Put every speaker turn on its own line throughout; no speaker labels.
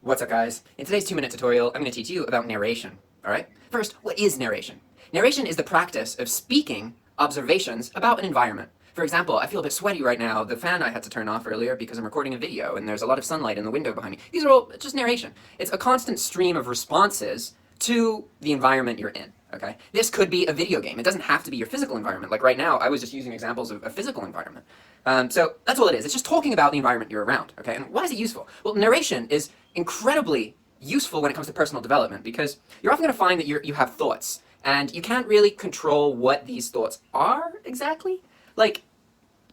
What's up, guys? In today's 2-minute tutorial, I'm going to teach you about narration, alright? First, what is narration? Narration is the practice of speaking observations about an environment. For example, I feel a bit sweaty right now. The fan I had to turn off earlier because I'm recording a video and there's a lot of sunlight in the window behind me. These are all just narration. It's a constant stream of responses to the environment you're in, okay? This could be a video game. It doesn't have to be your physical environment. Like right now, I was just using examples of a physical environment. So that's all it is. It's just talking about the environment you're around, okay? And why is it useful? Well, narration is incredibly useful when it comes to personal development because you're often going to find that you have thoughts and you can't really control what these thoughts are exactly. Like,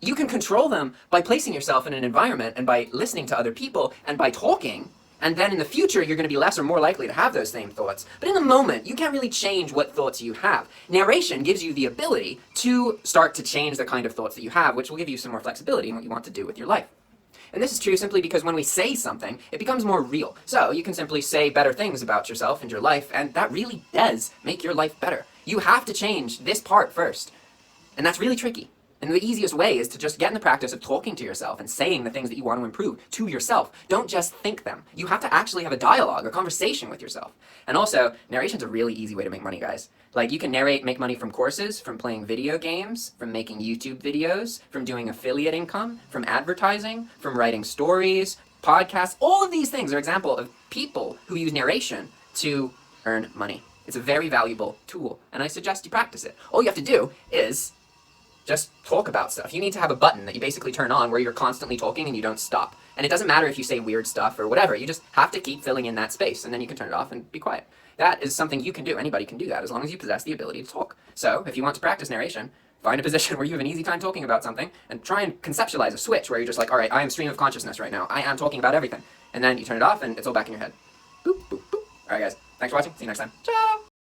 you can control them by placing yourself in an environment and by listening to other people and by talking, and then in the future you're going to be less or more likely to have those same thoughts. But in the moment, you can't really change what thoughts you have. Narration gives you the ability to start to change the kind of thoughts that you have, which will give you some more flexibility in what you want to do with your life. And this is true simply because when we say something, it becomes more real. So you can simply say better things about yourself and your life, and that really does make your life better. You have to change this part first, and that's really tricky. And the easiest way is to just get in the practice of talking to yourself and saying the things that you want to improve to yourself. Don't just think them. You have to actually have a dialogue, a conversation with yourself. And also, narration's a really easy way to make money, guys. Like, you can narrate, make money from courses, from playing video games, from making YouTube videos, from doing affiliate income, from advertising, from writing stories, podcasts. All of these things are examples of people who use narration to earn money. It's a very valuable tool, and I suggest you practice it. All you have to do is just talk about stuff. You need to have a button that you basically turn on where you're constantly talking and you don't stop. And it doesn't matter if you say weird stuff or whatever, you just have to keep filling in that space and then you can turn it off and be quiet. That is something you can do. Anybody can do that as long as you possess the ability to talk. So if you want to practice narration, find a position where you have an easy time talking about something and try and conceptualize a switch where you're just like, all right, I am stream of consciousness right now. I am talking about everything. And then you turn it off and it's all back in your head. Boop, boop, boop. All right, guys. Thanks for watching. See you next time. Ciao!